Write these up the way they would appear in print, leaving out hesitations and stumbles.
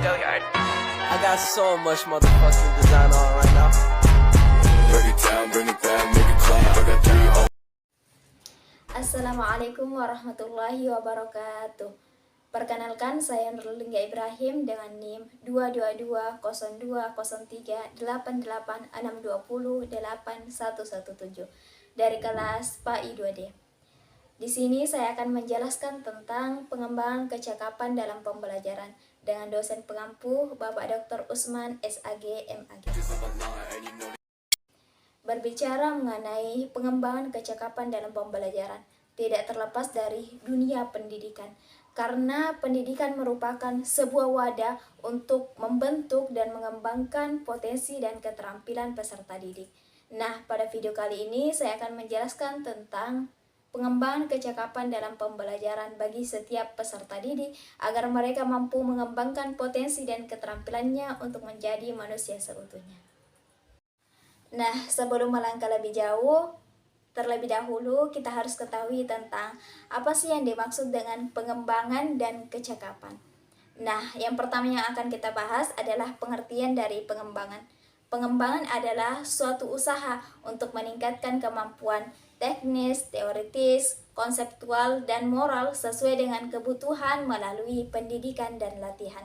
I got so much motherfucking design on right now. Break it down, bring it back, make it clap. I got 3 Assalamualaikum warahmatullahi wabarakatuh. Perkenalkan, saya Nurlingga Ibrahim dengan NIM 222020388620817 dari kelas PAI 2D. Di sini saya akan menjelaskan tentang pengembangan kecakapan dalam pembelajaran dengan dosen pengampu Bapak Dr. Usman SAG MAG. Berbicara mengenai pengembangan kecakapan dalam pembelajaran tidak terlepas dari dunia pendidikan, karena pendidikan merupakan sebuah wadah untuk membentuk dan mengembangkan potensi dan keterampilan peserta didik. Nah, pada video kali ini saya akan menjelaskan tentang pengembangan kecakapan dalam pembelajaran bagi setiap peserta didik agar mereka mampu mengembangkan potensi dan keterampilannya untuk menjadi manusia seutuhnya. Nah, sebelum melangkah lebih jauh, terlebih dahulu kita harus ketahui tentang apa sih yang dimaksud dengan pengembangan dan kecakapan. Nah, yang pertama yang akan kita bahas adalah pengertian dari pengembangan. Pengembangan adalah suatu usaha untuk meningkatkan kemampuan teknis, teoritis, konseptual, dan moral sesuai dengan kebutuhan melalui pendidikan dan latihan.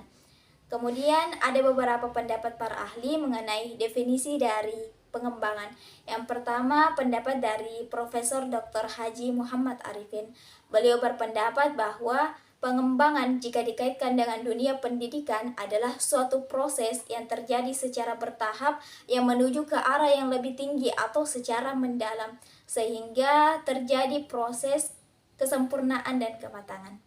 Kemudian ada beberapa pendapat para ahli mengenai definisi dari pengembangan. Yang pertama, pendapat dari Profesor Dr. Haji Muhammad Arifin. Beliau berpendapat bahwa pengembangan jika dikaitkan dengan dunia pendidikan adalah suatu proses yang terjadi secara bertahap yang menuju ke arah yang lebih tinggi atau secara mendalam, sehingga terjadi proses kesempurnaan dan kematangan.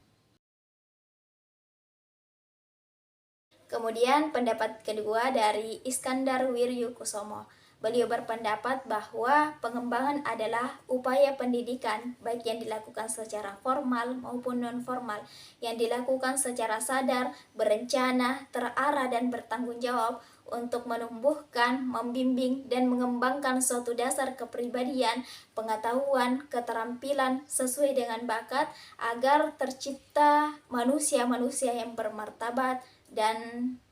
Kemudian pendapat kedua dari Iskandar Wiryukusumo. Beliau berpendapat bahwa pengembangan adalah upaya pendidikan baik yang dilakukan secara formal maupun non-formal, yang dilakukan secara sadar, berencana, terarah, dan bertanggung jawab untuk menumbuhkan, membimbing, dan mengembangkan suatu dasar kepribadian, pengetahuan, keterampilan sesuai dengan bakat agar tercipta manusia-manusia yang bermartabat dan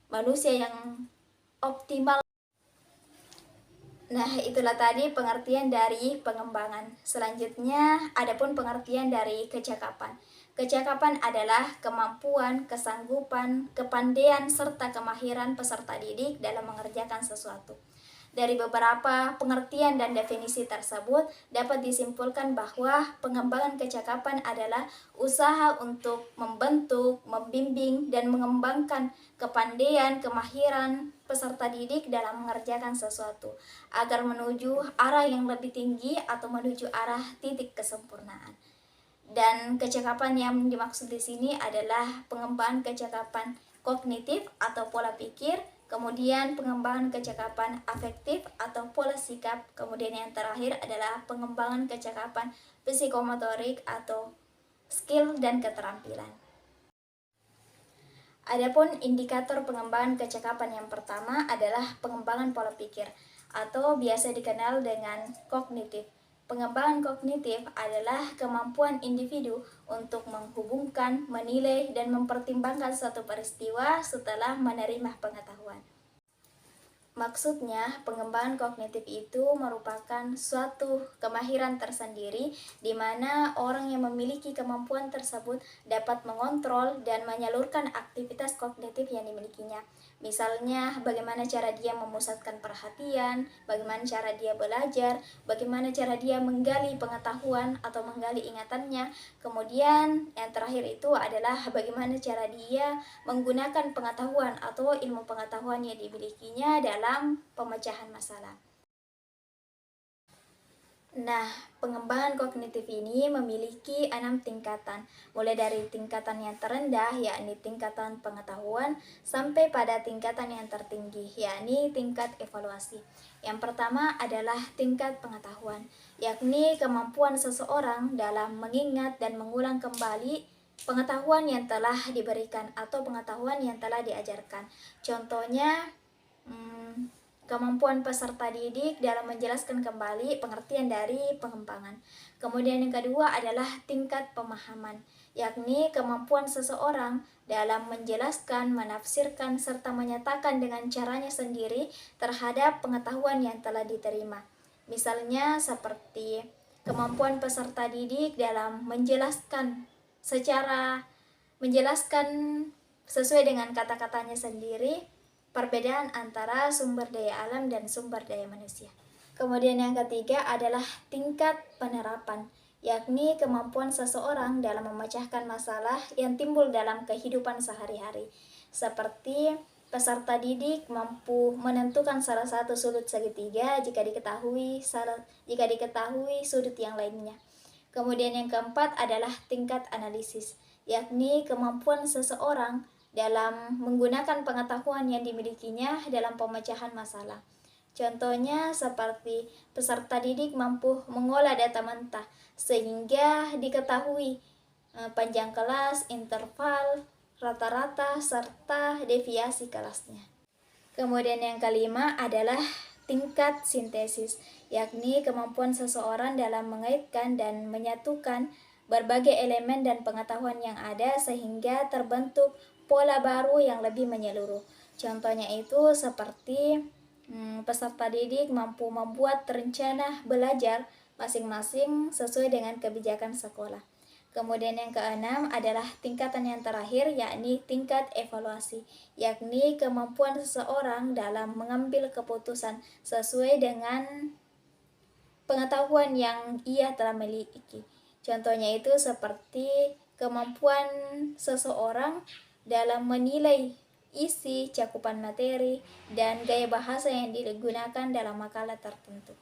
manusia yang optimal. Nah, itulah tadi pengertian dari pengembangan. Selanjutnya, adapun pengertian dari kecakapan. Kecakapan adalah kemampuan, kesanggupan, kepandaian, serta kemahiran peserta didik dalam mengerjakan sesuatu. Dari beberapa pengertian dan definisi tersebut, dapat disimpulkan bahwa pengembangan kecakapan adalah usaha untuk membentuk, membimbing, dan mengembangkan kepandaian, kemahiran peserta didik dalam mengerjakan sesuatu, agar menuju arah yang lebih tinggi atau menuju arah titik kesempurnaan. Dan kecakapan yang dimaksud di sini adalah pengembangan kecakapan kognitif atau pola pikir, kemudian pengembangan kecakapan afektif atau pola sikap, kemudian yang terakhir adalah pengembangan kecakapan psikomotorik atau skill dan keterampilan. Adapun indikator pengembangan kecakapan yang pertama adalah pengembangan pola pikir atau biasa dikenal dengan kognitif. Pengembangan kognitif adalah kemampuan individu untuk menghubungkan, menilai, dan mempertimbangkan suatu peristiwa setelah menerima pengetahuan. Maksudnya, pengembangan kognitif itu merupakan suatu kemahiran tersendiri di mana orang yang memiliki kemampuan tersebut dapat mengontrol dan menyalurkan aktivitas kognitif yang dimilikinya. Misalnya, bagaimana cara dia memusatkan perhatian, bagaimana cara dia belajar, bagaimana cara dia menggali pengetahuan atau menggali ingatannya. Kemudian, yang terakhir itu adalah bagaimana cara dia menggunakan pengetahuan atau ilmu pengetahuan yang dimilikinya dalam pemecahan masalah. Nah, pengembangan kognitif ini memiliki 6 tingkatan, mulai dari tingkatan yang terendah, yakni tingkatan pengetahuan, sampai pada tingkatan yang tertinggi, yakni tingkat evaluasi. Yang pertama adalah tingkat pengetahuan, yakni kemampuan seseorang dalam mengingat dan mengulang kembali pengetahuan yang telah diberikan atau pengetahuan yang telah diajarkan. Contohnya, kemampuan peserta didik dalam menjelaskan kembali pengertian dari pengembangan. Kemudian yang kedua adalah tingkat pemahaman, yakni kemampuan seseorang dalam menjelaskan, menafsirkan, serta menyatakan dengan caranya sendiri terhadap pengetahuan yang telah diterima. Misalnya seperti kemampuan peserta didik dalam menjelaskan sesuai dengan kata-katanya sendiri perbedaan antara sumber daya alam dan sumber daya manusia. Kemudian yang ketiga adalah tingkat penerapan, yakni kemampuan seseorang dalam memecahkan masalah yang timbul dalam kehidupan sehari-hari. Seperti peserta didik mampu menentukan salah satu sudut segitiga jika diketahui sudut yang lainnya. Kemudian yang keempat adalah tingkat analisis, yakni kemampuan seseorang dalam menggunakan pengetahuan yang dimilikinya dalam pemecahan masalah. Contohnya seperti peserta didik mampu mengolah data mentah sehingga diketahui panjang kelas, interval, rata-rata, serta deviasi kelasnya. Kemudian yang kelima adalah tingkat sintesis, yakni kemampuan seseorang dalam mengaitkan dan menyatukan berbagai elemen dan pengetahuan yang ada sehingga terbentuk pola baru yang lebih menyeluruh. Contohnya itu seperti peserta didik mampu membuat rencana belajar masing-masing sesuai dengan kebijakan sekolah. Kemudian yang keenam adalah tingkatan yang terakhir, yakni tingkat evaluasi, yakni kemampuan seseorang dalam mengambil keputusan sesuai dengan pengetahuan yang ia telah miliki. Contohnya itu seperti kemampuan seseorang dalam menilai isi, cakupan materi, dan gaya bahasa yang digunakan dalam makalah tertentu.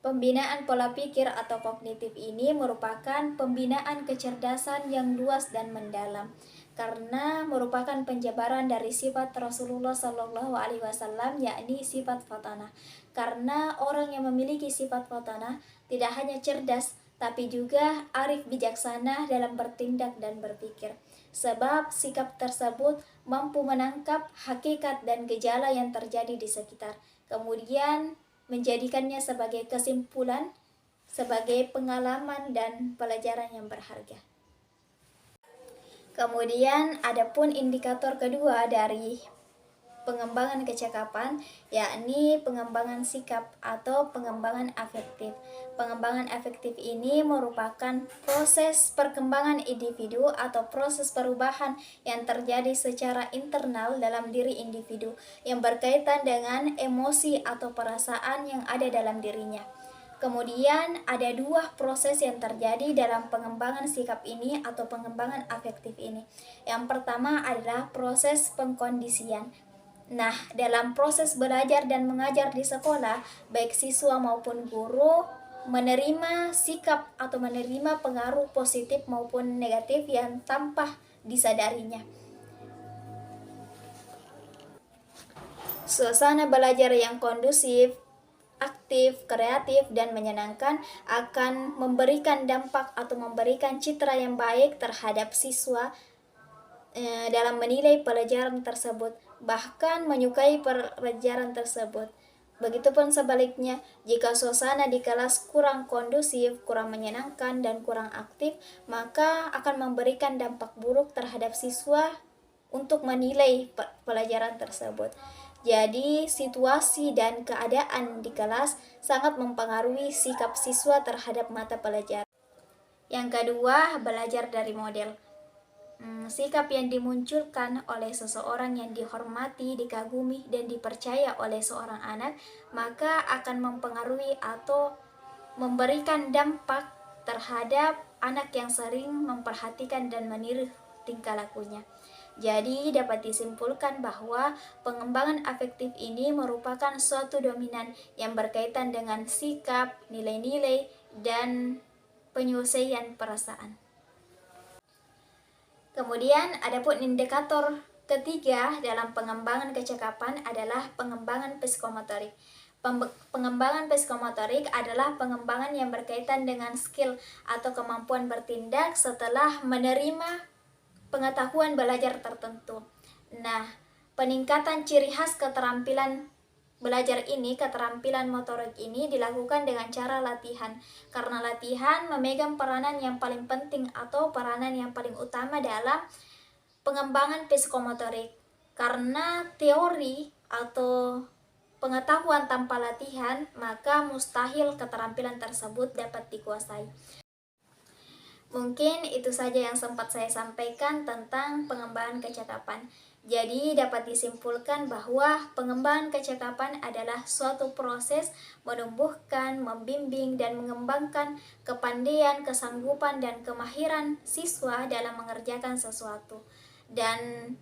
Pembinaan pola pikir atau kognitif ini merupakan pembinaan kecerdasan yang luas dan mendalam, karena merupakan penjabaran dari sifat Rasulullah SAW, yakni sifat fatanah. Karena orang yang memiliki sifat fatanah tidak hanya cerdas, tapi juga arif bijaksana dalam bertindak dan berpikir. Sebab sikap tersebut mampu menangkap hakikat dan gejala yang terjadi di sekitar, kemudian menjadikannya sebagai kesimpulan, sebagai pengalaman dan pelajaran yang berharga. Kemudian adapun indikator kedua dari pengembangan kecakapan, yakni pengembangan sikap atau pengembangan afektif. Pengembangan afektif ini merupakan proses perkembangan individu atau proses perubahan yang terjadi secara internal dalam diri individu yang berkaitan dengan emosi atau perasaan yang ada dalam dirinya. Kemudian ada dua proses yang terjadi dalam pengembangan sikap ini atau pengembangan afektif ini. Yang pertama adalah proses pengkondisian. Nah, dalam proses belajar dan mengajar di sekolah, baik siswa maupun guru menerima sikap atau menerima pengaruh positif maupun negatif yang tanpa disadarinya. Suasana belajar yang kondusif, aktif, kreatif, dan menyenangkan akan memberikan dampak atau memberikan citra yang baik terhadap siswa dalam menilai pelajaran tersebut, bahkan menyukai pelajaran tersebut. Begitupun sebaliknya, jika suasana di kelas kurang kondusif, kurang menyenangkan, dan kurang aktif, maka akan memberikan dampak buruk terhadap siswa untuk menilai pelajaran tersebut. Jadi, situasi dan keadaan di kelas sangat mempengaruhi sikap siswa terhadap mata pelajaran. Yang kedua, belajar dari model. Sikap yang dimunculkan oleh seseorang yang dihormati, dikagumi, dan dipercaya oleh seorang anak, maka akan mempengaruhi atau memberikan dampak terhadap anak yang sering memperhatikan dan meniru tingkah lakunya. Jadi dapat disimpulkan bahwa pengembangan afektif ini merupakan suatu dominan yang berkaitan dengan sikap, nilai-nilai, dan penyelesaian perasaan. Kemudian adapun indikator ketiga dalam pengembangan kecakapan adalah pengembangan psikomotorik. Pengembangan psikomotorik adalah pengembangan yang berkaitan dengan skill atau kemampuan bertindak setelah menerima pengetahuan belajar tertentu. Nah, peningkatan ciri khas keterampilan belajar ini, keterampilan motorik ini dilakukan dengan cara latihan. Karena latihan memegang peranan yang paling penting atau peranan yang paling utama dalam pengembangan psikomotorik. Karena teori atau pengetahuan tanpa latihan, maka mustahil keterampilan tersebut dapat dikuasai. Mungkin itu saja yang sempat saya sampaikan tentang pengembangan kecakapan. Jadi dapat disimpulkan bahwa pengembangan kecakapan adalah suatu proses menumbuhkan, membimbing, dan mengembangkan kepandaian, kesanggupan, dan kemahiran siswa dalam mengerjakan sesuatu. Dan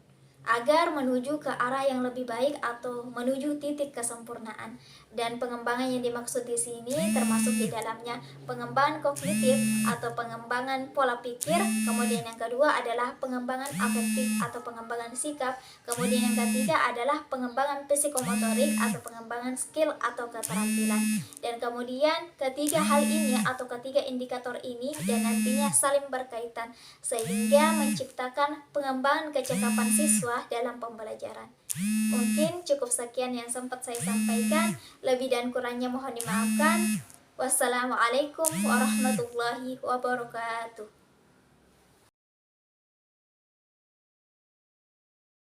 agar menuju ke arah yang lebih baik atau menuju titik kesempurnaan. Dan pengembangan yang dimaksud di sini termasuk di dalamnya pengembangan kognitif atau pengembangan pola pikir, kemudian yang kedua adalah pengembangan afektif atau pengembangan sikap, kemudian yang ketiga adalah pengembangan psikomotorik atau pengembangan skill atau keterampilan. Dan kemudian ketiga hal ini atau ketiga indikator ini dan nantinya saling berkaitan sehingga menciptakan pengembangan kecakapan siswa dalam pembelajaran. Mungkin cukup sekian yang sempat saya sampaikan. Lebih dan kurangnya mohon dimaafkan. Wassalamualaikum warahmatullahi wabarakatuh.